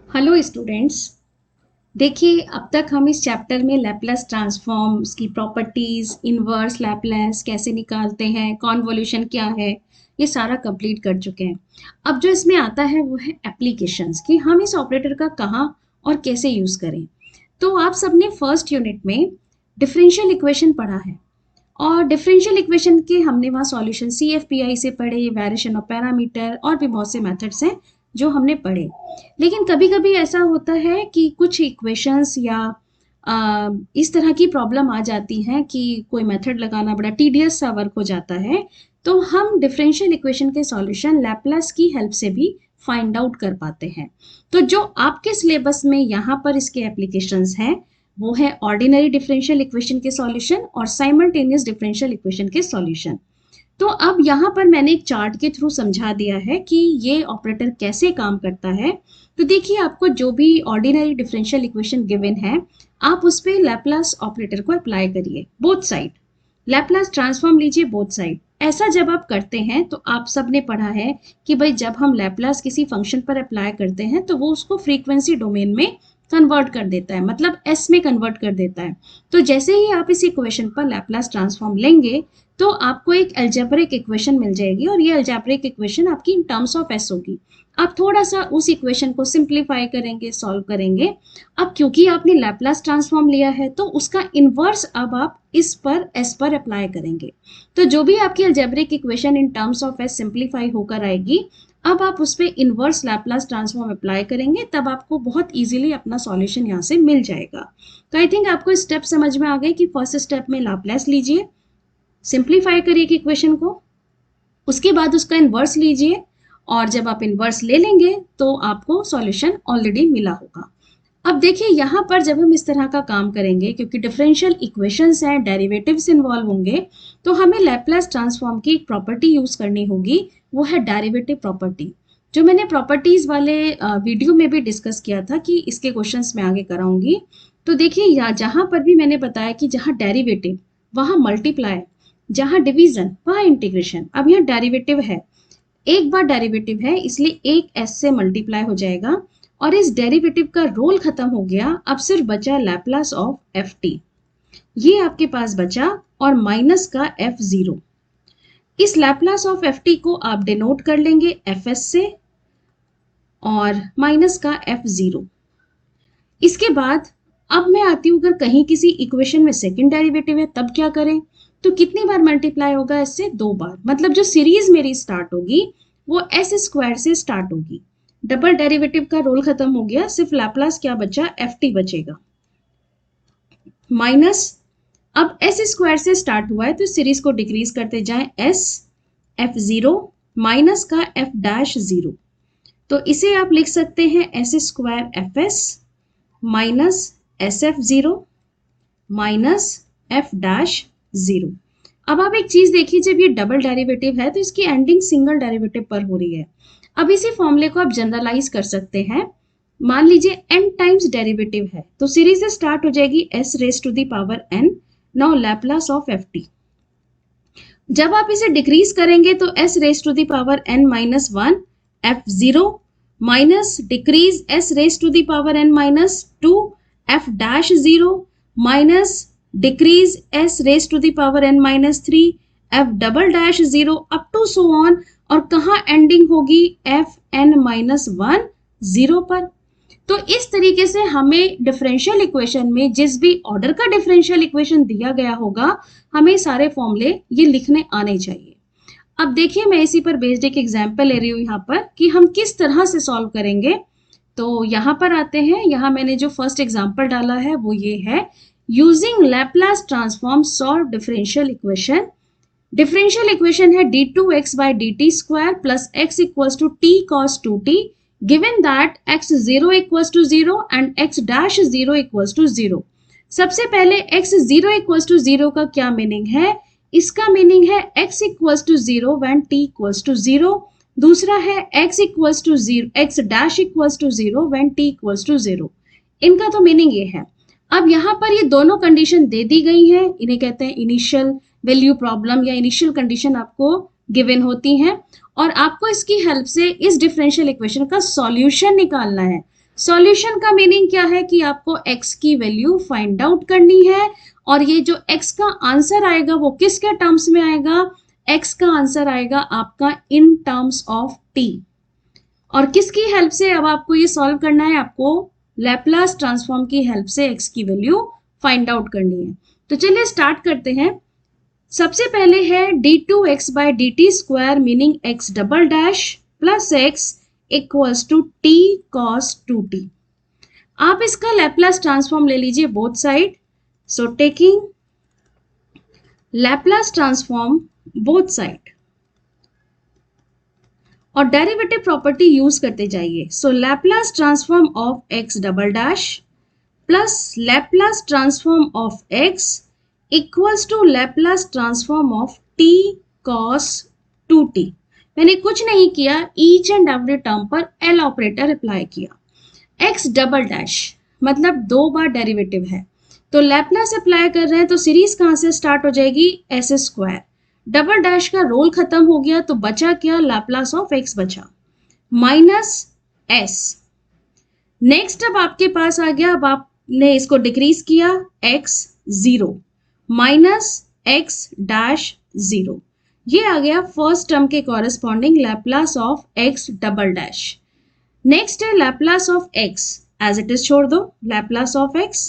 Hello students. देखिए, अब तक हम इस चैप्टर में लैपलेस ट्रांसफॉर्म्स की प्रॉपर्टीज, इनवर्स लैपलेस कैसे निकालते हैं, कॉन्वोल्यूशन क्या है, ये सारा कंप्लीट कर चुके हैं। अब जो इसमें आता है वो है एप्लीकेशंस, कि हम इस ऑपरेटर का कहाँ और कैसे यूज़ करें। तो आप सबने फर्स्ट यूनिट में डिफरेंशियल इक्वेशन पढ़ा है, और डिफरेंशियल इक्वेशन के हमने वहाँ सॉल्यूशन CFPI से पढ़े, वेरिएशन ऑफ पैरामीटर और भी बहुत से मेथड्स हैं जो हमने पढ़े। लेकिन कभी कभी ऐसा होता है कि कुछ इक्वेशंस या इस तरह की प्रॉब्लम आ जाती हैं कि कोई मेथड लगाना बड़ा टीडियस सा वर्क हो जाता है। तो हम डिफरेंशियल इक्वेशन के सॉल्यूशन लैपलेस की हेल्प से भी फाइंड आउट कर पाते हैं। तो जो आपके सिलेबस में यहाँ पर इसके एप्लीकेशंस हैं वो है ऑर्डिनरी डिफरेंशियल इक्वेशन के सॉल्यूशन और साइमल्टेनियस डिफरेंशियल इक्वेशन के सॉल्यूशन। तो अब यहाँ पर मैंने एक चार्ट के थ्रू समझा दिया है कि ये ऑपरेटर कैसे काम करता है। तो देखिए, आपको जो भी ऑर्डिनरी डिफरेंशियल इक्वेशन गिवन है, आप उस पर लैपलास ऑपरेटर को अप्लाई करिए बोथ साइड। लैपलास ट्रांसफॉर्म लीजिए बोथ साइड। ऐसा जब आप करते हैं तो आप सब ने पढ़ा है कि भाई जब हम लैपलास किसी फंक्शन पर अप्लाई करते हैं तो वो उसको फ्रीक्वेंसी डोमेन में कन्वर्ट कर देता है, मतलब एस में कन्वर्ट कर देता है। तो जैसे ही आप इस इक्वेशन पर लैपलास ट्रांसफॉर्म लेंगे तो आपको एक अलजेब्रिक इक्वेशन मिल जाएगी, और ये अलजेब्रिक इक्वेशन आपकी इन टर्म्स ऑफ एस होगी। आप थोड़ा सा उस इक्वेशन को सिंप्लीफाई करेंगे, सॉल्व करेंगे। अब क्योंकि आपने लैपलास ट्रांसफॉर्म लिया है तो उसका इन्वर्स अब आप इस पर एस पर अप्लाई करेंगे। तो जो भी आपकी algebraic equation in terms of S simplify होकर आएगी, अब आप उस पर इन्वर्स लैपलास ट्रांसफॉर्म अप्लाई करेंगे, तब आपको बहुत इजीली अपना सॉल्यूशन यहाँ से मिल जाएगा। तो आई थिंक आपको स्टेप समझ में आ गए कि फर्स्ट स्टेप में लैपलास लीजिए, सिंप्लीफाई करिए इक्वेशन को, उसके बाद उसका इन्वर्स लीजिए, और जब आप इन्वर्स ले लेंगे तो आपको सॉल्यूशन ऑलरेडी मिला होगा। अब देखिए, यहाँ पर जब हम इस तरह का काम करेंगे, क्योंकि डिफरेंशियल इक्वेशंस हैं, डेरिवेटिव्स इन्वॉल्व होंगे, तो हमें लैपलास ट्रांसफॉर्म की एक प्रॉपर्टी यूज करनी होगी, वो है डेरिवेटिव प्रॉपर्टी, जो मैंने प्रॉपर्टीज वाले वीडियो में भी डिस्कस किया था कि इसके क्वेश्चंस में आगे कराऊंगी। तो देखिए, यहाँ जहाँ पर भी मैंने बताया कि जहाँ डेरिवेटिव वहाँ मल्टीप्लाई, जहाँ डिवीजन वहाँ इंटीग्रेशन। अब यहाँ डेरिवेटिव है, एक बार डेरिवेटिव है इसलिए एक एस से मल्टीप्लाई हो जाएगा, और इस डेरिवेटिव का रोल खत्म हो गया। अब सिर्फ बचा लैपलास ऑफ एफ टी, ये आपके पास बचा, और माइनस का एफ जीरो। इस लैपलास ऑफ एफ टी को आप डिनोट कर लेंगे एफ एस से, और माइनस का एफ जीरो। इसके बाद अब मैं आती हूँ, अगर कहीं किसी इक्वेशन में सेकंड डेरिवेटिव है तब क्या करें। तो कितनी बार मल्टीप्लाई होगा इससे? दो बार। मतलब जो सीरीज मेरी स्टार्ट होगी वो एस स्क्वायर से स्टार्ट होगी। डबल डेरिवेटिव का रोल खत्म हो गया, सिर्फ लैपलास क्या बचा? एफ टी बचेगा, माइनस। अब एस स्क्वायर से स्टार्ट हुआ है तो सीरीज को डिक्रीज करते जाएं, एस एफ जीरो माइनस का एफ डैश जीरो। तो इसे आप लिख सकते हैं S square F S minus S F zero minus F dash zero. अब आप एक चीज देखिए, जब ये डबल डेरिवेटिव है तो इसकी एंडिंग सिंगल डेरिवेटिव पर हो रही है। अब इसी फॉर्मूले को आप जनरलाइज कर सकते हैं। मान लीजिए n टाइम्स डेरिवेटिव है तो सीरीज से स्टार्ट हो जाएगी s raise to the power n। Now Laplace of F T, जब आप इसे डिक्रीज करेंगे तो s raise to the power n minus one F zero minus decrease s raise to the power n minus two F dash zero minus decrease s raise to the power n minus three F double dash zero up to so on. और कहाँ ending होगी? F N minus one zero पर। तो इस तरीके से हमें differential equation में जिस भी ऑर्डर का डिफरेंशियल इक्वेशन दिया गया होगा, हमें सारे फॉर्मूले ये लिखने आने चाहिए। अब देखिए, मैं इसी पर बेस्ड एक एग्जांपल ले रही हूँ यहाँ पर कि हम किस तरह से सॉल्व करेंगे। तो यहाँ पर आते हैं, यहाँ मैंने जो फर्स्ट एग्जांपल डाला है वो ये है, using Laplace transform solve differential equation. Differential equation है d2x by dt square plus x equals to t cos 2t, given that x 0 equals to 0 and x dash 0 equals to 0। सबसे पहले x 0 equals to 0 का क्या meaning है? इसका meaning है x equals to 0 when t equals to 0। दूसरा है x equals to 0, x dash equals to 0 when t equals to 0। इनका तो मीनिंग ये है। अब यहाँ पर ये दोनों कंडीशन दे दी गई हैं, इन्हें कहते हैं इनिशियल वैल्यू प्रॉब्लम या इनिशियल कंडीशन आपको गिवन होती हैं, और आपको इसकी हेल्प से इस डिफरेंशियल इक्वेशन का सॉल्यूशन निकालना है। सॉल्यूशन का मीनिंग क्या है कि आपको x की वैल्यू फाइंड आउट करनी है, और ये जो x का आंसर आएगा वो किसके टर्म्स में आएगा? x का आंसर आएगा आपका इन टर्म्स ऑफ t। और किसकी हेल्प से अब आपको ये सॉल्व करना है? आपको लैप्लास ट्रांसफॉर्म की हेल्प से x की वैल्यू फाइंड आउट करनी है। तो चलिए स्टार्ट करते हैं। सबसे पहले है d2x by dt square meaning x double dash plus x equals to t cos 2t। आप इसका लैप्लास ट्रांसफॉर्म ले लीजिए both side. So taking Laplace transform both side और डेरिवेटिव प्रॉपर्टी यूज करते जाइए। So Laplace transform of x double dash plus Laplace transform of x equals to Laplace transform of t cos 2t। मैंने कुछ नहीं किया, each and every term पर L operator apply किया। x double dash मतलब 2 बार derivative है, तो Laplace apply कर रहे हैं तो सीरीज कहां से स्टार्ट हो जाएगी? S square. डबल डैश का रोल खत्म हो गया तो बचा क्या? लैप्लास ऑफ x बचा माइनस s। नेक्स्ट अब आपके पास आ गया, अब आपने इसको डिक्रीज किया, x 0 माइनस x डैश 0। ये आ गया फर्स्ट टर्म के corresponding Laplace of x double dash. Next है Laplace of x, as it is छोड़ दो, Laplace of x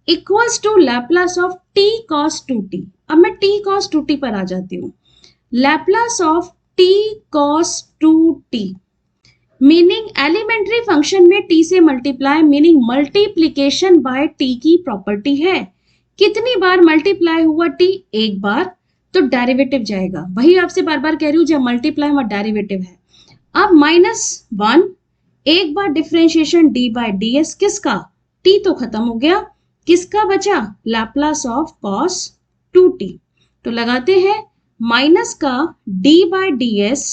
equals to Laplace of t cos 2t। अब मैं t cos 2t पर आ जाती हूँ। Laplace of t cos 2t meaning elementary function में t से multiply meaning multiplication by t की प्रॉपर्टी है। कितनी बार मल्टीप्लाई हुआ t? एक बार, तो डेरिवेटिव जाएगा। वही आपसे बार बार कह रही हूँ, जब मल्टीप्लाई हुआ डेरिवेटिव है। अब -1, एक बार डिफरेंशिएशन d बाय ds किसका? t तो खत्म हो गया, किसका बचा? Laplace of cos 2t। तो लगाते हैं माइनस का d by ds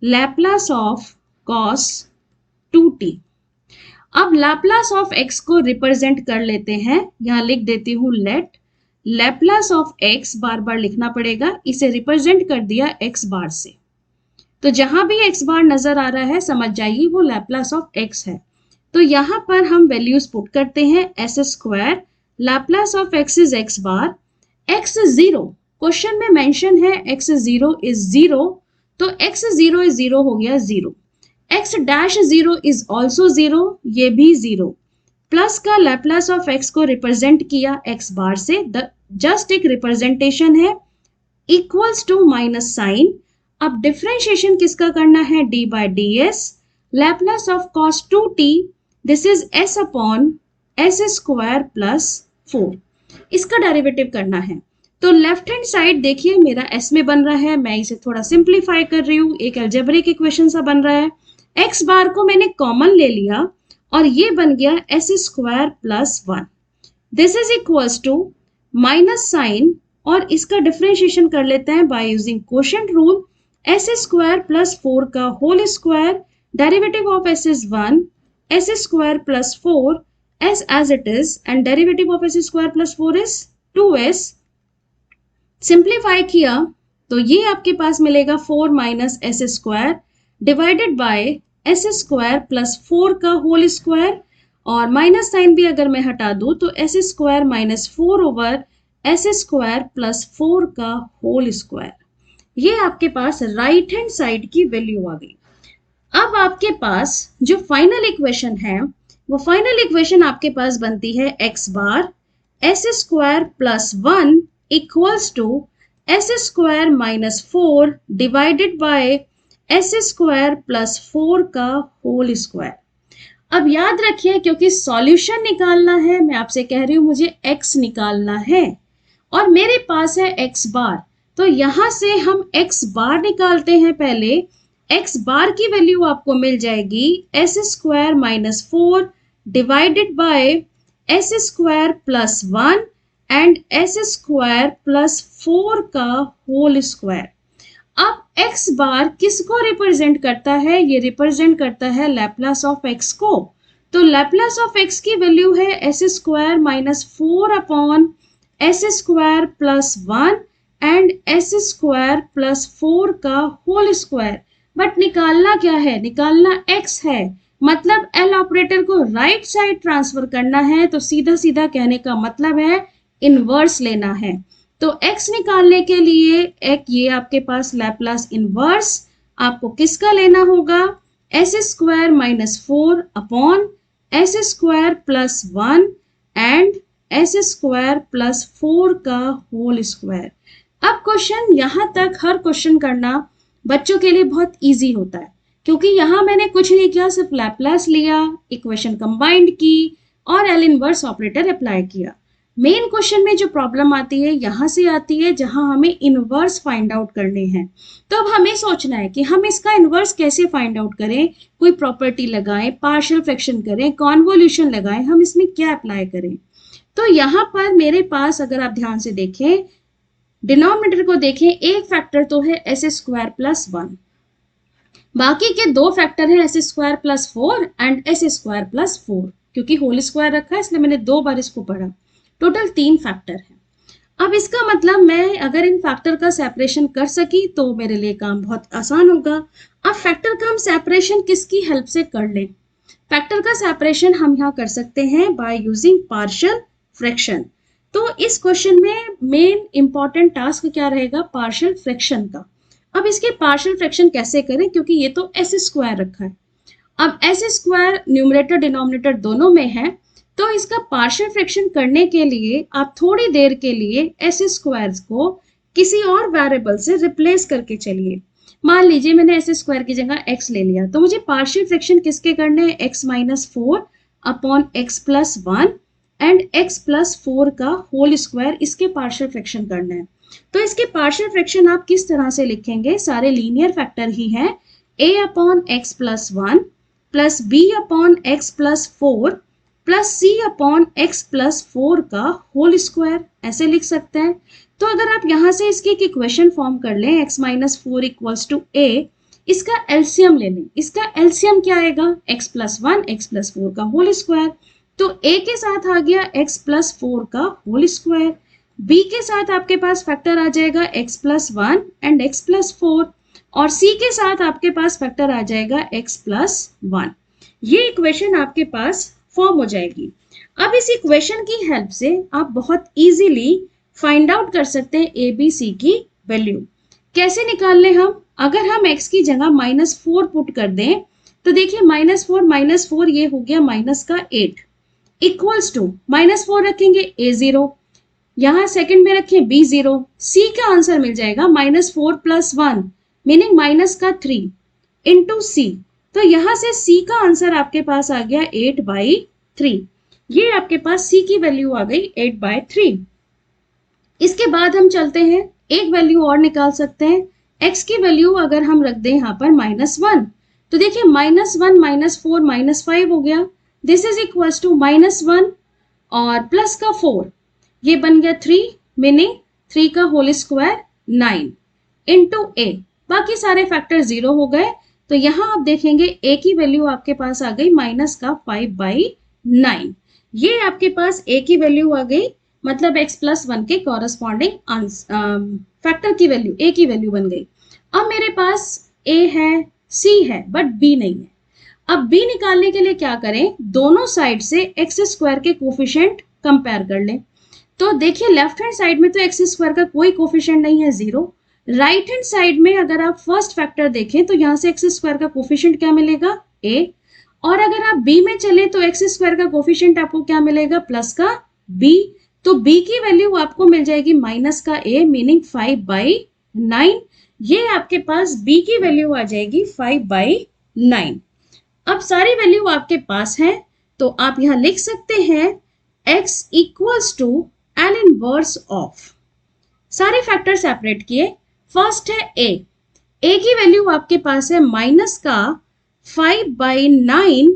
Laplace of cos 2t। अब लैप्लास ऑफ x को रिप्रेजेंट कर लेते हैं, यहां लिख देती हूं लेट लैप्लास ऑफ x, बार बार लिखना पड़ेगा, इसे रिप्रेजेंट कर दिया x बार से। तो जहां भी x बार नजर आ रहा है समझ जाइए वो लैप्लास ऑफ x है। तो यहां पर हम वैल्यूज पुट करते हैं, S square Laplace of x is x bar, x 0 question में मेंशन है, x 0 इज 0, तो x 0 इज 0 हो गया 0, x डैश 0 इज ऑल्सो 0, ये भी 0, प्लस का लैप्लास ऑफ x को रिप्रेजेंट किया x बार से, जस्ट एक रिप्रेजेंटेशन है, इक्वल्स टू माइनस साइन। अब डिफरेंशिएशन किसका करना है? d by ds Laplace of cos 2t, this is s upon s square plus 4, इसका डेरिवेटिव करना है। तो लेफ्ट हैंड साइड देखिए मेरा s में बन रहा है, मैं इसे थोड़ा सिंप्लीफाई कर रही हूँ, एक अलजेब्रिक इक्वेशन सा बन रहा है। x बार को मैंने कॉमन ले लिया और ये बन गया s square plus 1, this is equals to minus sign, और इसका डिफरेंशिएशन कर लेते हैं by using quotient rule, s square plus 4 का whole square, derivative of s is 1, s square plus 4 s as it is, and derivative of s square plus 4 is 2s। Simplify किया तो ये आपके पास मिलेगा 4 minus s square divided by s square plus 4 का whole square, और minus sign भी अगर मैं हटा दूं तो s square minus 4 over s square plus 4 का होल स्क्वायर। ये आपके पास राइट हैंड साइड की वैल्यू आ गई। अब आपके पास जो फाइनल इक्वेशन है, वो फाइनल इक्वेशन आपके पास बनती है x bar s square plus 1 equals to s square minus 4 divided by s square plus 4 का होल स्क्वायर। अब याद रखिए, क्योंकि सॉल्यूशन निकालना है, मैं आपसे कह रही हूं मुझे x निकालना है और मेरे पास है x बार, तो यहां से हम x बार निकालते हैं। पहले x बार की वैल्यू आपको मिल जाएगी s square minus 4 divided by s square plus 1 and s square plus 4 का होल स्क्वायर। अब x बार किसको रिप्रेजेंट करता है? ये रिप्रेजेंट करता है लैप्लास ऑफ x को। तो लैप्लास ऑफ x की वैल्यू है s square minus 4 upon s square plus 1 and s square plus 4 का होल स्क्वायर। बट निकालना क्या है? निकालना x है, मतलब एल ऑपरेटर को राइट साइड ट्रांसफर करना है तो सीधा सीधा कहने का मतलब है इनवर्स लेना है। तो x निकालने के लिए एक ये आपके पास लैप्लास इनवर्स आपको किसका लेना होगा, S square minus 4 upon S square plus 1 and S square plus 4 का होल स्क्वायर। अब क्वेश्चन यहां तक हर क्वेश्चन करना बच्चों के लिए बहुत इजी होता है, क्योंकि यहां मैंने कुछ नहीं किया, सिर्फ लैप्लास लिया, इक्वेशन कंबाइंड की और एल इनवर्स ऑपरेटर अप्लाई किया। मेन क्वेश्चन में जो प्रॉब्लम आती है यहां से आती है, जहां हमें इनवर्स फाइंड आउट करने हैं। तो अब हमें सोचना है कि हम इसका इनवर्स कैसे फाइंड आउट करें, कोई प्रॉपर्टी लगाएं, पार्शियल फ्रैक्शन करें, कॉन्वोल्यूशन लगाएं, हम इसमें क्या अप्लाई करें। तो यहां पर मेरे पास अगर आप ध्यान से देखें, डिनोमिनेटर को देखें, एक फैक्टर तो है एस स्क्वायर प्लस 1, बाकी के दो फैक्टर है s square plus 4 and S square plus 4, क्योंकि होल स्क्वायर रखा है इसलिए मैंने दो बार इसको पढ़ा, टोटल 3 फैक्टर है। अब इसका मतलब मैं अगर इन फैक्टर का सेपरेशन कर सकी तो मेरे लिए काम बहुत आसान होगा। अब फैक्टर का हम सेपरेशन किसकी हेल्प से कर लें, फैक्टर का सेपरेशन हम यहाँ कर सकते हैं बाय यूजिंग पार्शियल फ्रैक्शन। तो इस क्वेश्चन में मेन इंपॉर्टेंट टास्क क्या रहेगा, पार्शियल फ्रैक्शन का। अब इसके पार्शियल फ्रैक्शन कैसे करें, क्योंकि ये तो एस स्क्वायर रखा है। अब एस स्क्वायर न्यूमरेटर डिनोमिनेटर दोनों में है, तो इसका पार्शियल फ्रैक्शन करने के लिए आप थोड़ी देर के लिए एस स्क्वायर को किसी और वेरिएबल से रिप्लेस करके चलिए। मान लीजिए मैंने एस स्क्वायर की जगह x ले लिया, तो मुझे पार्शियल फ्रैक्शन किसके करने हैं, x minus 4 upon x plus 1 and x plus 4 का होल स्क्वायर, इसके पार्शियल फ्रैक्शन करना है। तो इसके पार्शियल फ्रैक्शन आप किस तरह से लिखेंगे, सारे लीनियर फैक्टर ही हैं, a upon x plus 1 plus b upon x plus 4 plus c upon x plus 4 का होल स्क्वायर, ऐसे लिख सकते हैं। तो अगर आप यहां से इसकी एक इक्वेशन फॉर्म कर लें, x minus 4 equals to a, इसका एलसीएम ले लें, इसका एलसीएम क्या आएगा, x प्लस 1 x प्लस 4 का होल स्क्वायर। तो a के साथ आ गया x प्लस 4 का होल स्क्वायर, b के साथ आपके पास फैक्टर आ जाएगा x plus 1 and x plus 4, और c के साथ आपके पास फैक्टर आ जाएगा x प्लस 1। ये इक्वेशन आपके पास फॉर्म हो जाएगी। अब इस इक्वेशन की हेल्प से आप बहुत इजीली फाइंड आउट कर सकते हैं ए बी सी की वैल्यू। कैसे निकाल लें हम, अगर हम x की जगह -4 पुट कर दें तो देखिए -4 ये हो गया माइनस का 8 इक्वल्स टू -4 रखेंगे a0, यहां सेकंड में रखें b0, c का आंसर मिल जाएगा -4 प्लस 1 मीनिंग माइनस का 3 इंटू c। तो यहां से c का आंसर आपके पास आ गया 8/3, ये आपके पास c की वैल्यू आ गई 8/3। इसके बाद हम चलते हैं, एक वैल्यू और निकाल सकते हैं, x की वैल्यू अगर हम रख दें यहाँ पर -1, तो देखिए -1 -4 -5 हो गया, दिस इज इक्वल्स टू -1 और प्लस का 4, ये बन गया 3 मीनिंग 3 का होल स्क्वायर 9 इंटू a, बाकी सारे फैक्टर 0 हो गए। तो यहां आप देखेंगे a की वैल्यू आपके पास आ गई माइनस का 5/9, ये आपके पास a की वैल्यू आ गई, मतलब x प्लस 1 के कॉरस्पॉन्डिंग फैक्टर की वैल्यू a की वैल्यू बन गई। अब मेरे पास a है c है बट b नहीं है। अब b निकालने के लिए क्या करें, दोनों साइड से x स्क्वायर के कोफिशिएंट कंपेयर कर लें। तो देखिए लेफ्ट हैंड साइड में तो x स्क्वायर का कोई कोफिशिएंट नहीं है, 0। राइट हैंड साइड में अगर आप फर्स्ट फैक्टर देखें तो यहां से x स्क्वायर का कोफिशिएंट क्या मिलेगा, a, और अगर आप b में चले तो x स्क्वायर का कोफिशिएंट आपको क्या मिलेगा, प्लस का b। तो b की वैल्यू आपको मिल जाएगी माइनस का a मीनिंग 5/9, ये आपके पास b की वैल्यू आ जाएगी 5/9। अब सारी वैल्यू आपके पास है, तो आप यहां लिख सकते हैं x equals to L inverse of, सारे फैक्टर सेपरेट किए। फर्स्ट है a की वैल्यू आपके पास है माइनस का 5/9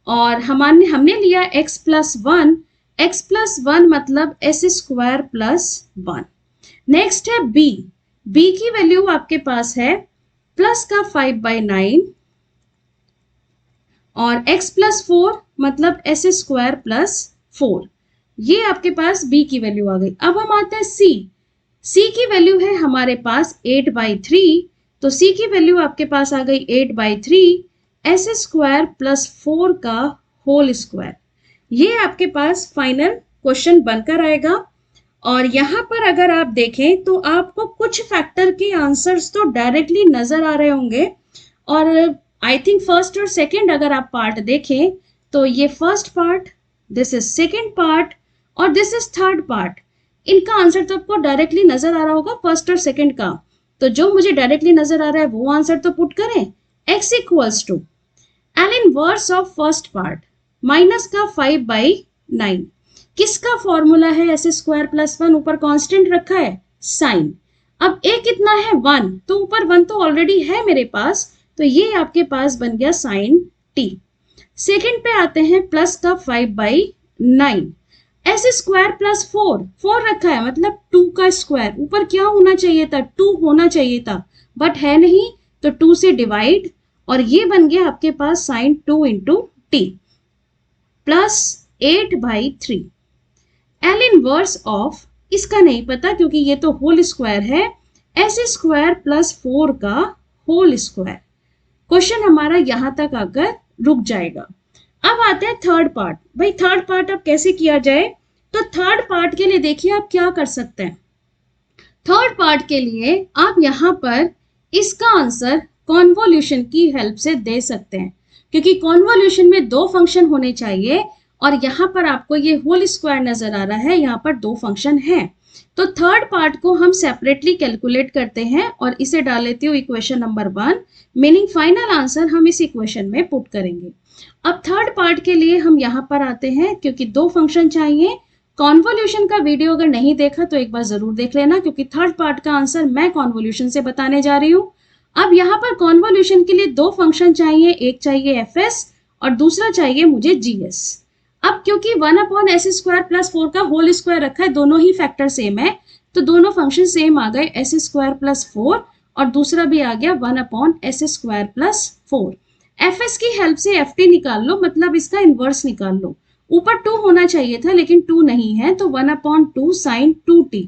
और हमने लिया x प्लस 1 मतलब s स्क्वायर प्लस 1। नेक्स्ट है b की वैल्यू आपके पास है प्लस का 5/9 और x प्लस 4 मतलब s स्क्वायर प्लस 4, ये आपके पास b की वैल्यू आ गई। अब हम आते हैं c की वैल्यू है हमारे पास 8/3, तो c की वैल्यू आपके पास आ गई 8/3, एस स्क्वायर प्लस 4 का होल स्क्वायर। ये आपके पास फाइनल क्वेश्चन बनकर आएगा। और यहाँ पर अगर आप देखें तो आपको कुछ फैक्टर के आंसर्स तो डायरेक्टली नजर आ रहे होंगे, और आई थिंक फर्स्ट और सेकंड अगर आप पार्ट देखें तो ये first part, this is second part और दिस इज थर्ड पार्ट। इनका आंसर तो आपको डायरेक्टली नजर आ रहा होगा फर्स्ट और सेकंड का। तो जो मुझे डायरेक्टली नजर आ रहा है वो आंसर तो पुट करें। x equals to L inverse of first part minus का 5/9। किसका फॉर्मूला है एस स्क्वायर प्लस 1, ऊपर कांस्टेंट रखा है साइन। अब a कितना है 1, तो ऊपर 1 तो ऑलरेडी है मेरे पास, तो ये आपके पास बन गया साइन t। सेकंड पे आते हैं प्लस का 5/9। एस स्क्वायर प्लस 4 रखा है मतलब 2 का स्क्वायर, ऊपर क्या होना चाहिए था 2 होना चाहिए था, बट है नहीं तो 2 से डिवाइड, और ये बन गया आपके पास sine 2 into t plus 8/3। L inverse of, इसका नहीं पता क्योंकि ये तो होल स्क्वायर है, एस स्क्वायर प्लस 4 का होल स्क्वायर। क्वेश्चन हमारा यहां तक आकर रुक जाएगा। अब आते हैं थर्ड पार्ट। भाई थर्ड पार्ट अब कैसे किया जाए, तो थर्ड पार्ट के लिए देखिए आप क्या कर सकते हैं। थर्ड पार्ट के लिए आप यहां पर इसका आंसर कॉन्वोल्यूशन की हेल्प से दे सकते हैं, क्योंकि कॉन्वोल्यूशन में 2 फंक्शन होने चाहिए और यहां पर आपको ये होल स्क्वायर नजर आ रहा है, यहां पर 2 फंक्शन हैं। तो थर्ड पार्ट को हम सेपरेटली कैलकुलेट करते हैं और इसे डाल लेती हूँ equation number 1, meaning final answer हम इस इक्वेशन में पुट करेंगे। अब थर्ड पार्ट के लिए हम यहाँ पर आते हैं, क्योंकि 2 फंक्शन चाहिए। कॉन्वोल्यूशन का वीडियो अगर नहीं देखा तो एक बार जरूर देख लेना, क्योंकि थर्ड पार्ट का आंसर मैं कॉन्वोल्यूशन से बताने जा रही हूँ। अब यहाँ पर कॉन्वोल्यूशन के लिए 2 फंक्शन चाहिए, एक चाहिए एफ और दूसरा चाहिए मुझे जीएस। अब क्योंकि 1/s स्क्वायर प्लस 4 का होल स्क्वायर रखा है, दोनों ही फैक्टर सेम है, तो दोनों फंक्शन सेम आ गए, एस स्क्वायर प्लस 4 और दूसरा भी आ गया 1/s square plus 4। F S की हेल्प से एफ टी निकाल लो, मतलब इसका इनवर्स निकाल लो। ऊपर 2 होना चाहिए था लेकिन 2 नहीं है, तो 1/2 साइन 2t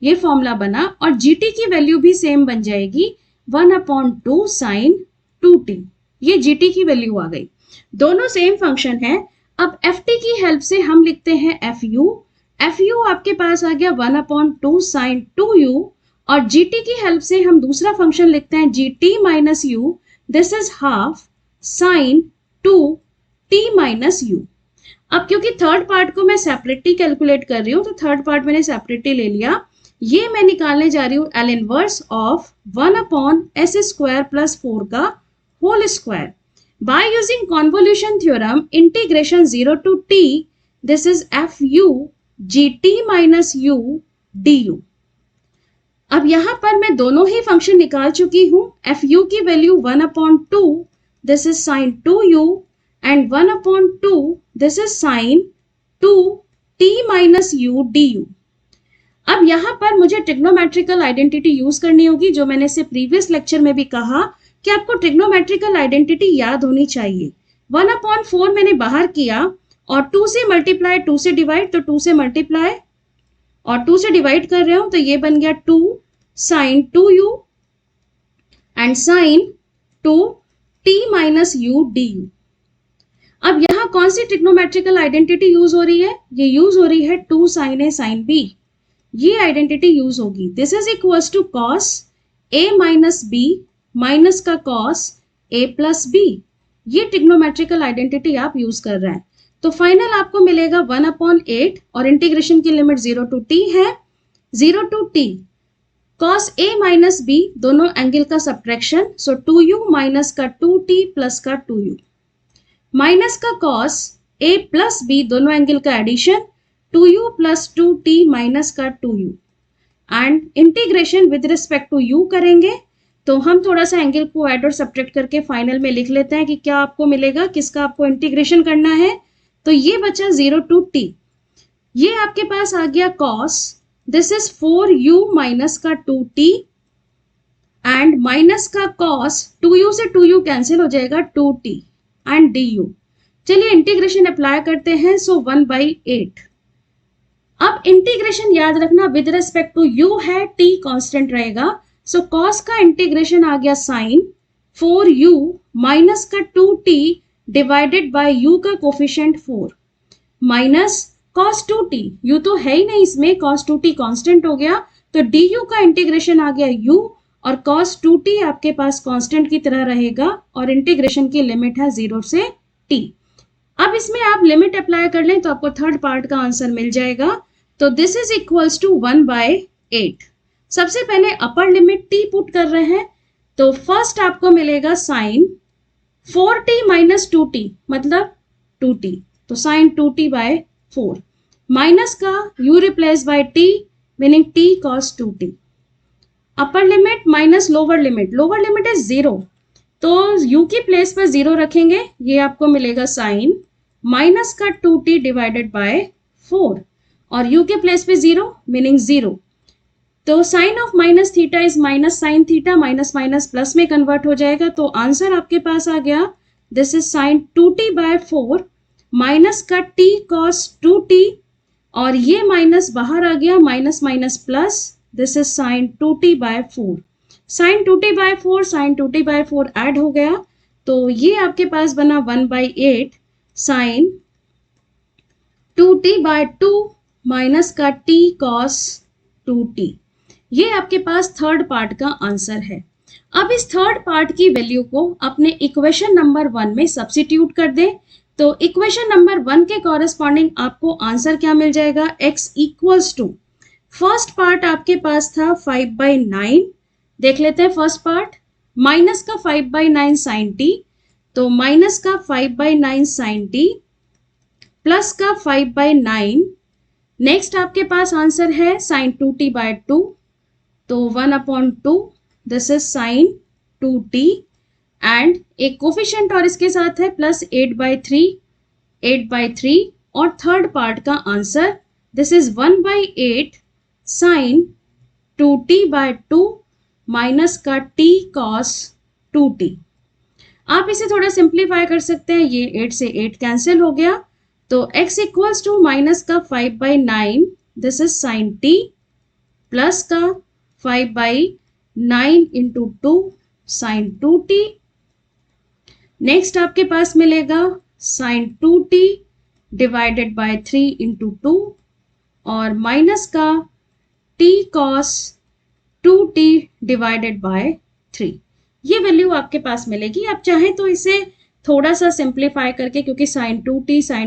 ये फॉर्मूला बना, और जी टी की वैल्यू भी सेम बन जाएगी 1/2 साइन 2t, ये जी टी की वैल्यू आ गई। दोनों सेम फंक्शन है। अब एफ टी की हेल्प से हम लिखते हैं एफ यू आपके पास आ गया 1/2 साइन 2u, और जी टी की हेल्प से हम दूसरा फंक्शन लिखते हैं G T minus you, this is half sine 2t minus you. अब क्योंकि थर्ड पार्ट को मैं सेपरेटली कैलकुलेट कर रही हूं, तो थर्ड पार्ट मैंने सेपरेटली ले लिया। ये मैं निकालने जा रही हूं L inverse of 1/s square plus 4 का whole square. By using convolution theorem, integration 0 to t, this is fu gt minus u du। अब यहां पर मैं दोनों ही फंक्शन निकाल चुकी हूं। fu की value 1/2, this is sin 2u, and 1/2, this is sin 2t minus u du। अब यहां पर मुझे ट्रिग्नोमेट्रिकल आइडेंटिटी यूज करनी होगी, जो मैंने से प्रीवियस लेक्चर में भी कहा कि आपको ट्रिग्नोमेट्रिकल आइडेंटिटी याद होनी चाहिए। 1/4 मैंने बाहर किया और 2 से मल्टीप्लाई 2 से डिवाइड, तो 2 से मल्टीप्लाई और 2 से डिवाइड कर रहे हो, तो ये बन गया 2 sine 2u and sine 2t minus u du। अब यहां कौन सी ट्रिग्नोमेट्रिकल आइडेंटिटी यूज हो रही है, ये यूज हो रही है 2 साइन a साइन b, ये आइडेंटिटी यूज होगी। This is equals to cos a minus b minus का कॉस a प्लस b, ये ट्रिग्नोमेट्रिकल आइडेंटिटी आप यूज कर रहे हैं। तो फाइनल आपको मिलेगा 1/8 और इंटीग्रेशन की लिमिट 0 to t है, 0 to t cos a minus b, दोनों एंगल का सब्ट्रैक्शन, सो 2u माइनस का 2t प्लस का 2u, माइनस का कॉस a प्लस b, दोनों एंगल का addition, 2u plus 2t minus का 2u, and integration with respect to u करेंगे, तो हम थोड़ा सा एंगल को ऐड और सब्ट्रैक्ट करके फाइनल में लिख लेते हैं कि क्या आपको मिलेगा, किसका आपको इंटीग्रेशन करना है। तो ये बचा 0 to t, ये आपके पास आ गया cos, this is 4u minus का 2t एंड माइनस का cos, 2u से 2u कैंसिल हो जाएगा 2t एंड du। चलिए इंटीग्रेशन अप्लाई करते हैं, सो 1/8। अब इंटीग्रेशन याद रखना विद रिस्पेक्ट टू u है, t कांस्टेंट रहेगा, सो cos का इंटीग्रेशन आ गया साइन 4u माइनस का 2t डिवाइडेड बाय u का coefficient 4 minus cos 2t, u तो है ही नहीं इसमें, cos 2t कांस्टेंट हो गया, तो du का इंटीग्रेशन आ गया u और cos 2t आपके पास कांस्टेंट की तरह रहेगा और इंटीग्रेशन की लिमिट है 0 से t। अब इसमें आप लिमिट अप्लाई कर लें तो आपको थर्ड पार्ट का आंसर मिल जाएगा। तो दिस इज इक्वल्स टू 1/8। सबसे पहले अपर लिमिट t पुट कर रहे हैं, तो फर्स्ट आपको मिलेगा साइन 4t माइनस 2t मतलब 2t, तो साइन 2t/4 माइनस का u replace by t meaning t cos 2t। Upper limit minus lower limit है 0, तो u की प्लेस पर 0 रखेंगे, ये आपको मिलेगा साइन माइनस का 2t डिवाइडेड बाय 4 और u के प्लेस पे 0 मीनिंग 0, तो sine of minus theta is minus sine theta, minus minus plus में कन्वर्ट हो जाएगा, तो आंसर आपके पास आ गया this is sine 2t/4 minus का t cos 2t और ये माइनस बाहर आ गया, minus minus plus, this is sine 2t/4। Sine 2t/4 sine 2t/4 add हो गया, तो ये आपके पास बना 1/8 साइन 2t/2 माइनस का t cos 2t। ये आपके पास थर्ड पार्ट का आंसर है। अब इस थर्ड पार्ट की वैल्यू को अपने इक्वेशन नंबर 1 में सब्स्टिट्यूट कर दें, तो इक्वेशन नंबर 1 के कॉरेस्पॉन्डिंग आपको आंसर क्या मिल जाएगा, x equals to, first part आपके पास था 5/9, देख लेते हैं फर्स्ट पार्ट, माइनस का 5/9 साइन t, तो माइनस का 5/9 साइन t प्लस का 5/9, नेक्स्ट आपके पास आंसर है साइन 2t/2, तो 1/2 this is sine 2t and एक कोफिशिएंट और इसके साथ है प्लस 8/3 और थर्ड पार्ट का answer this is 1/8 sine 2t/2 minus का t cos 2t। आप इसे थोड़ा सिंप्लीफाई कर सकते हैं, ये 8 से 8 कैंसिल हो गया, तो x इक्वल्स टू माइनस का 5/9 this is sign t plus का 5/9 इंटू 2 साइन 2t, नेक्स्ट आपके पास मिलेगा sign 2t divided by 3 into 2 और माइनस का t cos 2t divided by 3। ये वैल्यू आपके पास मिलेगी। आप चाहें तो इसे थोड़ा सा सिंप्लीफाई करके, क्योंकि साइन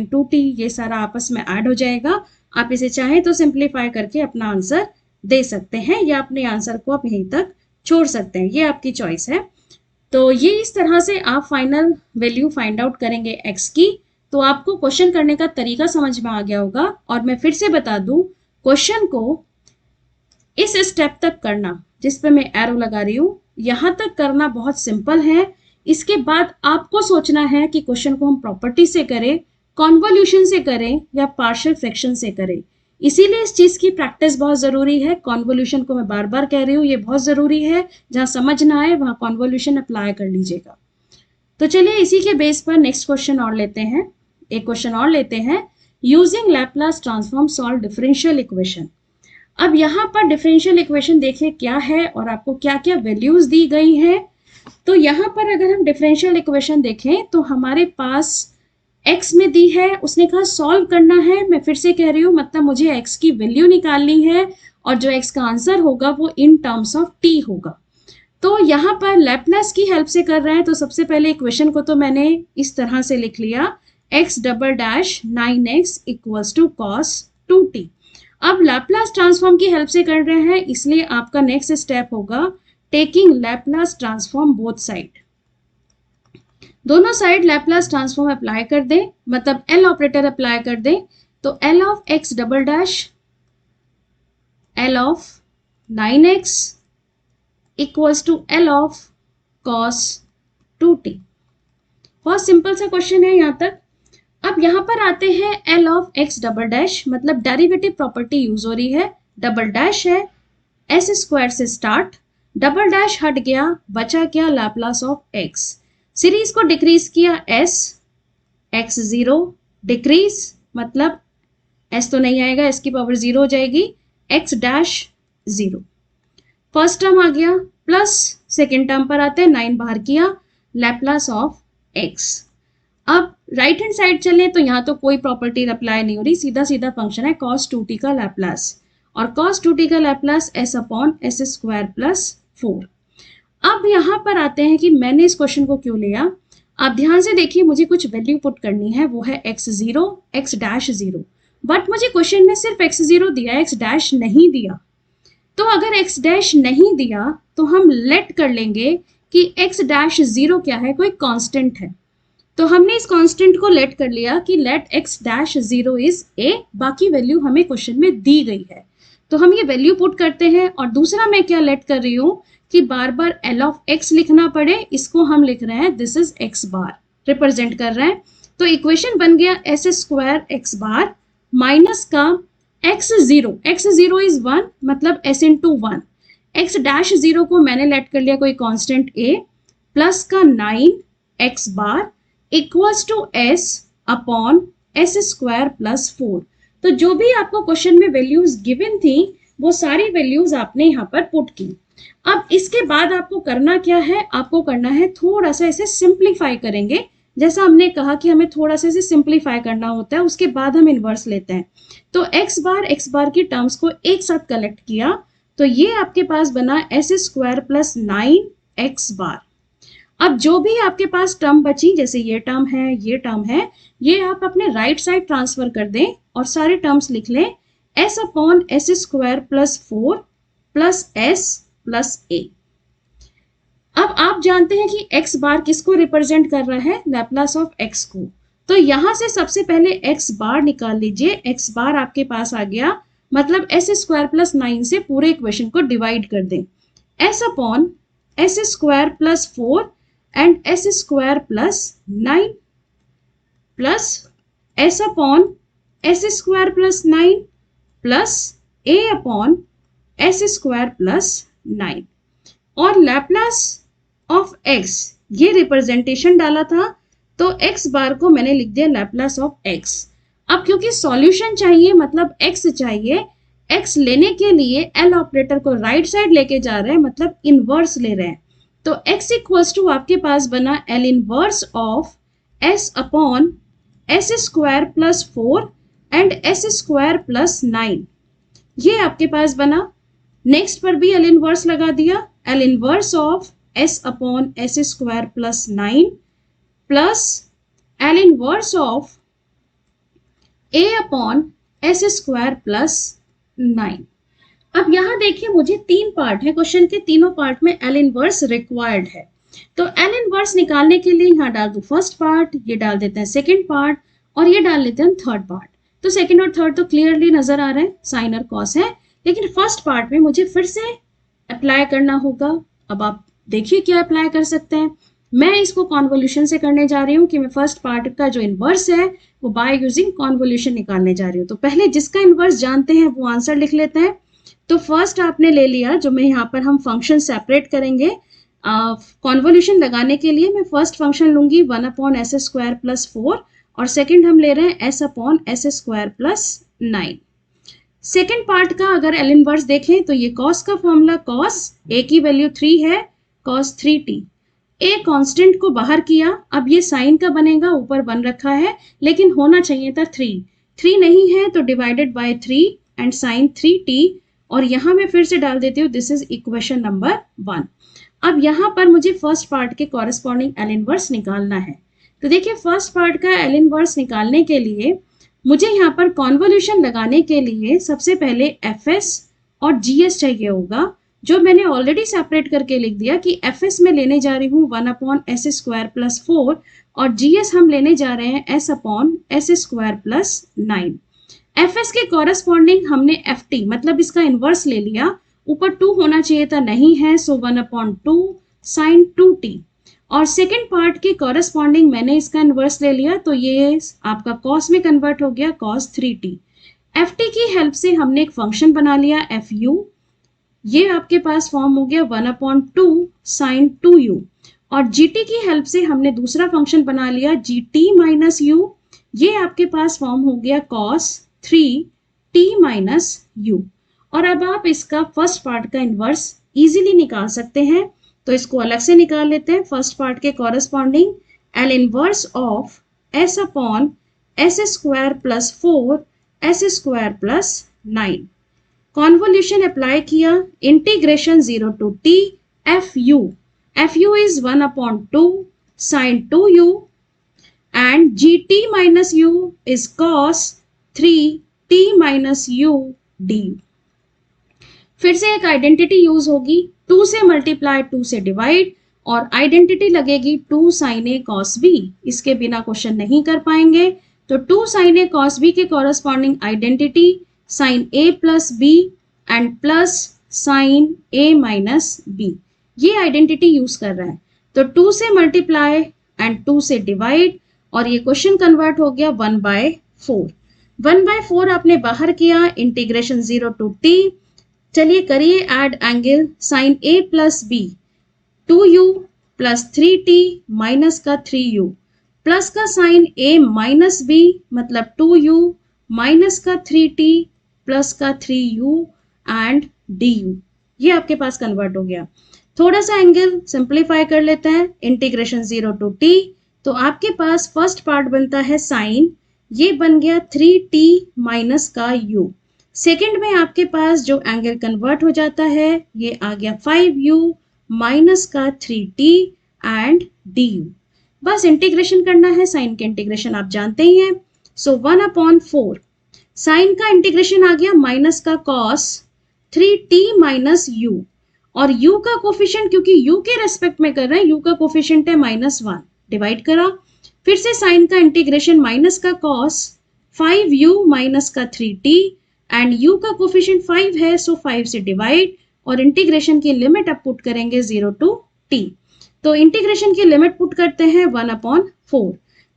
2t ये सारा आपस में ऐड हो जाएगा, आप इसे चाहें तो सिंप्लीफाई करके अपना आंसर दे सकते हैं या अपने आंसर को आप यहीं तक छोड़ सकते हैं, ये आपकी चॉइस है। तो ये इस तरह से आप फाइनल वैल्यू फाइंड आउट करेंगे x की। तो आपको क्वेश्चन करने का तरीका समझ में आ गया होगा, और मैं फिर से बता दूं, क्वेश्चन को इस स्टेप तक करना जिस पे मैं एरो लगा रही हूं, यहां तक करना बहुत सिंपल है। इसके बाद आपको सोचना है कि क्वेश्चन को हम प्रॉपर्टी से करें, कॉन्वोल्यूशन से करें या पार्शियल फ्रैक्शन से करें। इसीलिए इस चीज की प्रैक्टिस बहुत जरूरी है। कॉन्वोल्यूशन को मैं बार बार कह रही हूँ, ये बहुत जरूरी है, जहां समझ ना आए वहां कॉन्वोल्यूशन अप्लाई कर लीजिएगा। तो चलिए इसी के बेस पर नेक्स्ट क्वेश्चन और लेते हैं, एक क्वेश्चन और लेते हैं, using Laplace transform solve differential equation. अब यहाँ पर डिफरेंशियल इक्वेशन देखिए क्या है और आपको क्या क्या वैल्यूज दी गई हैं। तो यहाँ पर अगर हम डिफरेंशियल इक्वेशन देखें तो हमारे पास x में दी है, उसने कहा सॉल्व करना है। मैं फिर से कह रही हूँ, मतलब मुझे x की वैल्यू निकालनी है और जो x का आंसर होगा वो इन टर्म्स ऑफ t होगा। तो यहाँ पर लैप्लास की हेल्प से कर रहे हैं, तो सबसे पहले इक्वेशन को तो मैंने इस तरह से लिख लिया, x double dash 9x equals to cos 2t। अब लैप्लास ट्रांसफॉर्म की हेल्प से कर रहे हैं, इसलिए आपका नेक्स्ट स्टेप होगा taking Laplace transform both side. दोनों साइड लैप्लास ट्रांसफॉर्म अप्लाई कर दें, मतलब L ऑपरेटर अप्लाई कर दें, तो L of x double dash L of 9x equals to L of cos 2t। बहुत सिंपल सा क्वेश्चन है यहाँ तक। अब यहाँ पर आते हैं L of x double dash, मतलब डेरिवेटिव प्रॉपर्टी यूज हो रही है, डबल डैश है, s स्क्वायर से स्टार्ट, डबल डैश हट गया, बचा क्या लैप्लास ऑफ x, सीरीज को डिक्रीज किया s, x 0 डिक्रीज, मतलब s तो नहीं आएगा, s की पावर 0 हो जाएगी, x डैश 0, फर्स्ट टर्म आ गया, प्लस सेकेंड टर्म पर आते हैं, 9 बाहर किया, लैप्लास ऑफ x। अब राइट हैंड साइड चलें तो यहाँ तो कोई प्रॉपर्टी अप्लाई नहीं हो रही, सीधा सीधा फंक्शन है cos 2t का लैप्लास, और cos 2t का Laplace s upon S square plus 4। अब यहाँ पर आते हैं कि मैंने इस क्वेश्चन को क्यों लिया। आप ध्यान से देखिए, मुझे कुछ वैल्यू पुट करनी है, वो है x0 x'0, बट मुझे क्वेश्चन में सिर्फ x0 दिया, x' नहीं दिया। तो अगर x' नहीं दिया तो हम लेट कर लेंगे कि x'0 क्या है, कोई कांस्टेंट है। तो हमने इस कांस्टेंट को लेट कर लिया कि लेट x'0 इज a, बाकी वैल्यू हमें क्वेश्चन में दी गई है, तो हम ये वैल्यू पुट करते हैं। और दूसरा मैं क्या लेट कर रही हूँ कि बार बार L ऑफ x लिखना पड़े, इसको हम लिख रहे हैं this is x bar, represent कर रहे हैं। तो इक्वेशन बन गया s स्क्वायर x बार माइनस का x0 इज 1, मतलब s इंटू 1, x'0 को मैंने लेट कर लिया कोई कांस्टेंट a, प्लस का 9x bar equals to s upon S square plus 4। तो जो भी आपको क्वेश्चन में वैल्यूज गिवन थी वो सारी वैल्यूज आपने यहाँ पर पुट की। अब इसके बाद आपको करना क्या है, आपको करना है थोड़ा सा इसे सिंप्लीफाई करेंगे, जैसा हमने कहा कि हमें थोड़ा सा इसे सिंप्लीफाई करना होता है, उसके बाद हम इन्वर्स लेते हैं। तो x बार की टर्म्स को एक साथ कलेक्ट किया, तो ये आपके पास बना एस स्क्वायर प्लस 9x बार। अब जो भी आपके पास टर्म बची, जैसे ये टर्म है, ये टर्म है, ये आप अपने राइट साइड ट्रांसफर कर दें और सारे टर्म्स लिख लें s upon S square plus 4 plus s plus a। अब आप जानते हैं कि x बार किसको रिप्रेजेंट कर रहा है, लैप्लास ऑफ x को। तो यहां से सबसे पहले x बार निकाल लीजिए, x बार आपके पास आ गया, मतलब एस स्क्वायर प्लस 9 से पूरे इक्वेशन को डिवाइड कर दें, s upon S square plus 4 and S square plus 9 plus s upon S square plus 9 plus a upon S square plus 9। और लैप्लास ऑफ x, ये रिप्रेजेंटेशन डाला था, तो x बार को मैंने लिख दिया लैप्लास ऑफ x। अब क्योंकि सॉल्यूशन चाहिए, मतलब x चाहिए, x लेने के लिए L ऑपरेटर को राइट साइड लेके जा रहे हैं, मतलब इनवर्स ले रहे हैं। तो x इक्वल्स टू आपके पास बना L inverse of s upon S square plus 4 and S square plus 9, ये आपके पास बना। नेक्स्ट पर भी L इनवर्स लगा दिया, L inverse of s upon S square plus 9 plus L inverse of a upon S square plus 9। अब यहाँ देखिए, मुझे 3 पार्ट है क्वेश्चन के, तीनों पार्ट में L इनवर्स रिक्वायर्ड है। तो L इनवर्स निकालने के लिए यहाँ डाल दो फर्स्ट पार्ट, ये डाल देते हैं सेकेंड पार्ट, और ये डाल लेते हैं थर्ड पार्ट। तो सेकेंड और थर्ड तो क्लियरली नजर आ रहे हैं, साइन और कॉस है, लेकिन फर्स्ट पार्ट में मुझे फिर से अप्लाई करना होगा। अब आप देखिए क्या अप्लाई कर सकते हैं। मैं इसको कॉन्वोल्यूशन से करने जा रही हूँ कि मैं फर्स्ट पार्ट का जो इनवर्स है वो बाय यूजिंग कॉन्वोल्यूशन निकालने जा रही हूँ। तो पहले जिसका इनवर्स जानते हैं वो आंसर लिख लेते हैं। तो फर्स्ट आपने ले लिया, जो मैं यहाँ पर हम फंक्शन सेपरेट करेंगे कॉन्वोल्यूशन लगाने के लिए। मैं फर्स्ट फंक्शन लूंगी 1 अपॉन एस स्क्वायर प्लस 4, और सेकेंड हम ले रहे हैं s upon S square plus 9। Second part का अगर L इनवर्स देखें तो ये cos का फॉर्मूला, cos a की वैल्यू 3 है, cos 3t, a कांस्टेंट को बाहर किया। अब ये साइन का बनेगा, ऊपर बन रखा है, लेकिन होना चाहिए था 3 नहीं है तो divided by 3 and sign 3t, और यहाँ मैं फिर से डाल देती हूँ दिस इज इक्वेशन नंबर 1। अब यहाँ पर मुझे फर्स्ट पार्ट के कॉरेस्पॉन्डिंग L इनवर्स निकालना है। तो देखिए, फर्स्ट पार्ट का L इनवर्स निकालने के लिए मुझे यहाँ पर कॉन्वोल्यूशन लगाने के लिए सबसे पहले fs और gs चाहिए होगा, जो मैंने ऑलरेडी सेपरेट करके लिख दिया कि fs में लेने जा रही हूँ 1 अपॉन एस स्क्वायर प्लस 4, और gs हम लेने जा रहे हैं s upon S square plus 9। fs के कॉरेस्पॉन्डिंग हमने ft, मतलब इसका इनवर्स ले लिया, ऊपर 2 होना चाहिए था, नहीं है, सो 1 अपॉन 2 साइन 2t। और सेकेंड पार्ट के कॉरेस्पॉन्डिंग मैंने इसका इनवर्स ले लिया, तो ये आपका कॉस में कन्वर्ट हो गया, cos 3t। ft की हेल्प से हमने एक फंक्शन बना लिया fu, ये आपके पास फॉर्म हो गया 1 अपॉन 2 साइन 2u, और gt की हेल्प से हमने दूसरा फंक्शन बना लिया gt माइनस u, ये आपके पास फॉर्म हो गया cos 3t माइनस u। और अब आप इसका फर्स्ट पार्ट का इनवर्स इजीली निकाल सकते हैं। तो इसको अलग से निकाल लेते हैं। फर्स्ट पार्ट के corresponding L inverse of s upon S square plus 4 s square plus 9। Convolution apply किया, integration 0 to t f u is 1 upon 2 sine 2u and gt minus u is cos 3t minus u du। फिर से एक identity use होगी, 2 से multiply 2 से divide, और identity लगेगी 2 sine A cos B. इसके बिना क्वेश्चन नहीं कर पाएंगे। तो 2 साइन ए कॉस बी के corresponding identity sine A plus B and plus sine A minus B, ये आइडेंटिटी यूज कर रहा है। तो 2 से मल्टीप्लाई एंड 2 से डिवाइड, और ये क्वेश्चन कन्वर्ट हो गया 1/4। 1/4 आपने बाहर किया, इंटीग्रेशन 0 टू टी। चलिए करिए add angle, sine A plus B 2u plus 3t minus का 3u प्लस का साइन ए माइनस बी मतलब 2u माइनस का 3t प्लस का 3u एंड du। ये आपके पास कन्वर्ट हो गया। थोड़ा सा एंगल सिंप्लीफाई कर लेते हैं, इंटीग्रेशन 0 टू टी। तो आपके पास फर्स्ट पार्ट बनता है साइन, ये बन गया 3t माइनस का u। सेकंड में आपके पास जो एंगल कन्वर्ट हो जाता है, ये आ गया 5u माइनस का 3t एंड du। बस इंटीग्रेशन करना है, साइन के इंटीग्रेशन आप जानते ही हैं। सो 1/4 साइन का इंटीग्रेशन आ गया माइनस का कॉस 3t माइनस u, और u का कोफिशिएंट क्योंकि u के रेस्पेक्ट में कर रहे हैं, u का कोफिशिएंट है -1, डिवाइड करा। फिर से साइन का इंटीग्रेशन माइनस का कॉस 5u माइनस का 3t एंड u का कोफिशिएंट 5 है, सो 5 से डिवाइड, और इंटीग्रेशन की लिमिट अब पुट करेंगे 0 टू t। तो इंटीग्रेशन की लिमिट पुट करते हैं 1/4।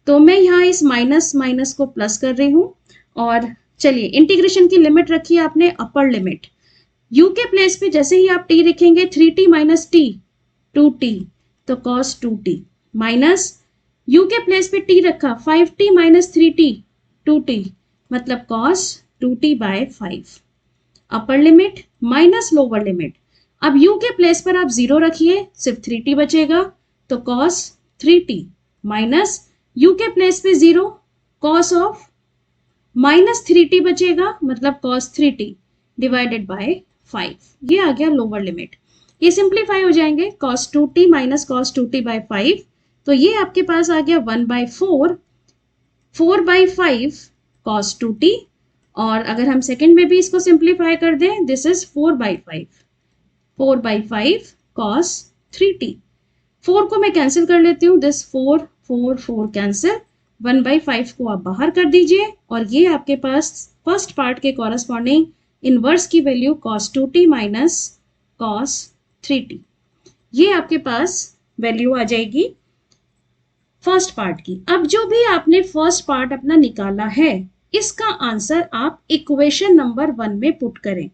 तो मैं यहाँ इस माइनस माइनस को प्लस कर रही हूँ, और चलिए इंटीग्रेशन की लिमिट रखिए आपने अपर लिमिट। u के प्लेस पे जैसे ही आप t लिखेंगे 3t माइनस t 2t, तो cos 2t माइनस u के प्लेस पे t रखा 5t माइनस 3t 2t मतलब cos 2t/5। Upper limit minus lower limit. अब u के प्लेस पर आप 0 रखिए, सिर्फ 3t बचेगा, तो cos 3t माइनस u के प्लेस पे 0, cos ऑफ माइनस 3t बचेगा मतलब cos 3t डिवाइडेड बाय 5। ये आ गया लोअर लिमिट। ये सिंप्लीफाई हो जाएंगे, cos 2t minus cos 2t/5। तो ये आपके पास आ गया 1/4, 4/5 cos 2t, और अगर हम सेकंड में भी इसको सिंप्लीफाई कर दें, दिस इज 4/5, 4/5 cos 3t। 4 को मैं कैंसिल कर लेती हूँ, दिस 4 4 4 कैंसिल, 1/5 को आप बाहर कर दीजिए, और ये आपके पास फर्स्ट पार्ट के कॉरस्पॉन्डिंग इनवर्स की value cos 2t minus cos 3t, ये आपके पास वैल्यू आ जाएगी फर्स्ट पार्ट की। अब जो भी आपने फर्स्ट पार्ट अपना निकाला है, इसका आंसर आप इक्वेशन नंबर 1 में पुट करें।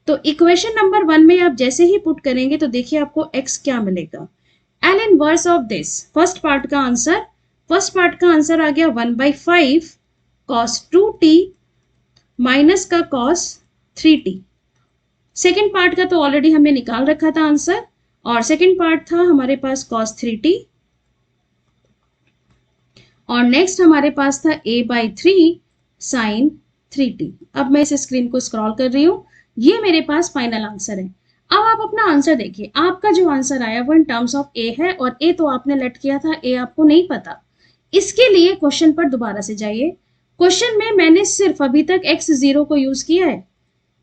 तो इक्वेशन नंबर 1 में आप जैसे ही पुट करेंगे तो देखिए आपको x क्या मिलेगा, L inverse of this. First part का आंसर आ गया 1/5 cos 2t माइनस का cos 3t। सेकेंड पार्ट का तो ऑलरेडी हमने निकाल रखा था आंसर, और सेकेंड पार्ट था हमारे पास cos 3t, और नेक्स्ट हमारे पास था a/3 sin 3t। अब मैं इस स्क्रीन को स्क्रॉल कर रही हूँ, ये मेरे पास फाइनल आंसर है। अब आप अपना आंसर देखिए, आपका जो आंसर आया वो इन टर्म्स ऑफ a है, और a तो आपने लेट किया था, a आपको नहीं पता। इसके लिए क्वेश्चन पर दोबारा से जाइए। क्वेश्चन में मैंने सिर्फ अभी तक x0 को यूज किया है,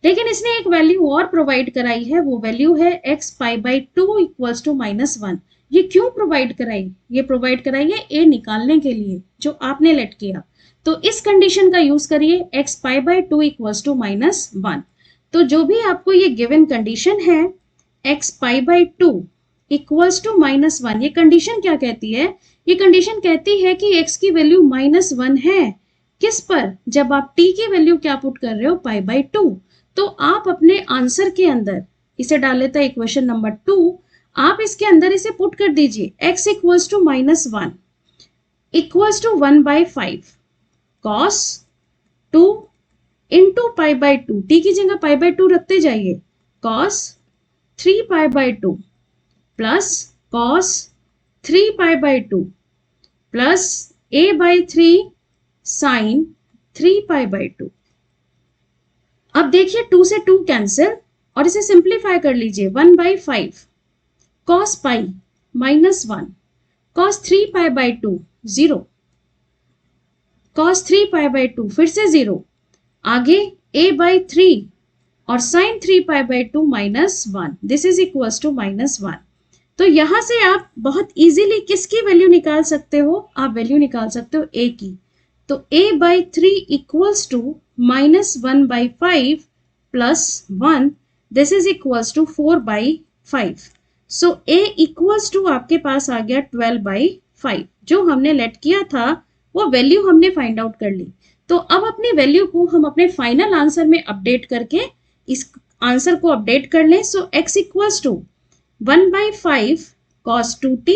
लेकिन इसने एक वैल्यू और प्रोवाइड कराई है, वो वैल्यू है x π/2 इक्वल्स टू -1। ये क्यों प्रोवाइड कराई? ये प्रोवाइड कराई है a निकालने के लिए जो आपने लेट किया। तो इस कंडीशन का यूज करिए, x π/2 इक्वल्स टू -1। तो जो भी आपको ये गिवन कंडीशन है x π/2 इक्वल्स टू -1, ये कंडीशन क्या कहती है? ये कंडीशन कहती है कि x की वैल्यू -1 है। किस पर? जब आप t की वैल्यू क्या पुट कर रहे हो, π/2। तो आप अपने आंसर के अंदर इसे डाल लेता है इक्वेशन नंबर 2, आप इसके अंदर इसे पुट कर दीजिए, x equals to -1 equals to 1/5 cos 2 into π/2, t की जगह π/2 रखते जाइए, cos 3 π/2 plus cos 3 pi by 2 plus a by 3 साइन 3 पाई बाई 2। अब देखिए 2 से 2 कैंसिल और इसे सिंप्लीफाई कर लीजिए 1 by 5 cos pi minus 1 cos 3 pi by 2 0 cos 3 pi by 2 फिर से 0 आगे a बाई 3 और sine 3 pi by 2 minus 1 this is equals to minus 1। तो यहां से आप बहुत इजीली किसकी वैल्यू निकाल सकते हो? आप वैल्यू निकाल सकते हो a की। तो a by 3 equals to minus 1 by 5 plus 1 this is equals to 4 by 5। So a equals to आपके पास आ गया 12 बाई 5। जो हमने लेट किया था वो वैल्यू हमने फाइंड आउट कर ली। तो अब अपनी वैल्यू को हम अपने फाइनल आंसर में अपडेट करके इस आंसर को अपडेट कर लें। So x equals to 1 by 5 cos 2t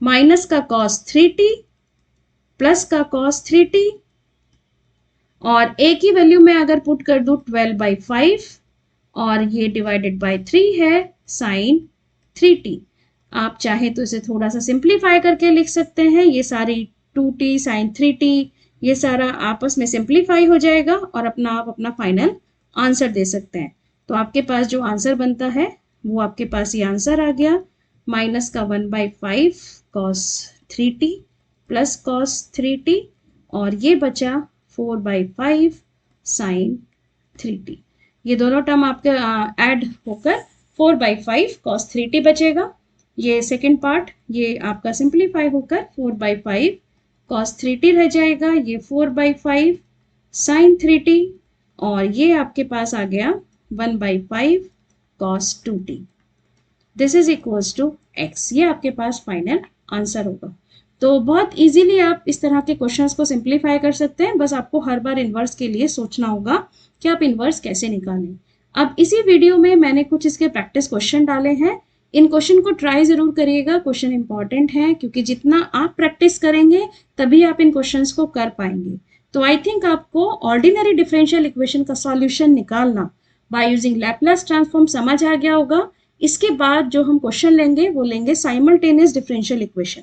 minus का कॉस 3t प्लस का कॉस 3t और a की वैल्यू में अगर पुट कर दूं 12 बाई 5 और ये डिवाइडेड बाई 3 है साइन 3t। आप चाहे तो इसे थोड़ा सा सिंप्लीफाई करके लिख सकते हैं। ये सारी 2t साइन 3t ये सारा आपस में सिंप्लीफाई हो जाएगा और आप अपना फाइनल आंसर दे सकते हैं। तो आपके पास जो आंसर बनता है वो आपके पास ये आंसर आ गया माइनस का 1 by 5 cos 3t plus cos 3t और ये बचा 4 बाई 5 साइन 3t। ये दोनों टर्म आपके ऐड होकर 4 बाई 5 कॉस 3t बचेगा। ये सेकेंड पार्ट ये आपका सिंप्लीफाई होकर 4 बाई 5 कॉस 3t रह जाएगा। ये 4 बाई 5 साइन 3t और ये आपके पास आ गया 1 by 5 cos 2t this is equals to x। ये आपके पास फाइनल आंसर होगा। तो बहुत इजीली आप इस तरह के क्वेश्चंस को सिंप्लीफाई कर सकते हैं। बस आपको हर बार इन्वर्स के लिए सोचना होगा कि आप इन्वर्स कैसे निकालें। अब इसी वीडियो में मैंने कुछ इसके प्रैक्टिस क्वेश्चन डाले हैं। इन क्वेश्चन को ट्राई जरूर करिएगा। क्वेश्चन इंपॉर्टेंट है क्योंकि जितना आप प्रैक्टिस करेंगे तभी आप इन क्वेश्चंस को कर पाएंगे। तो आई थिंक आपको ऑर्डिनरी डिफरेंशियल इक्वेशन का सॉल्यूशन निकालना बाय यूजिंग लैपलेस ट्रांसफॉर्म समझ आ गया होगा। इसके बाद जो हम क्वेश्चन लेंगे वो लेंगे साइमल्टेनियस डिफरेंशियल इक्वेशन।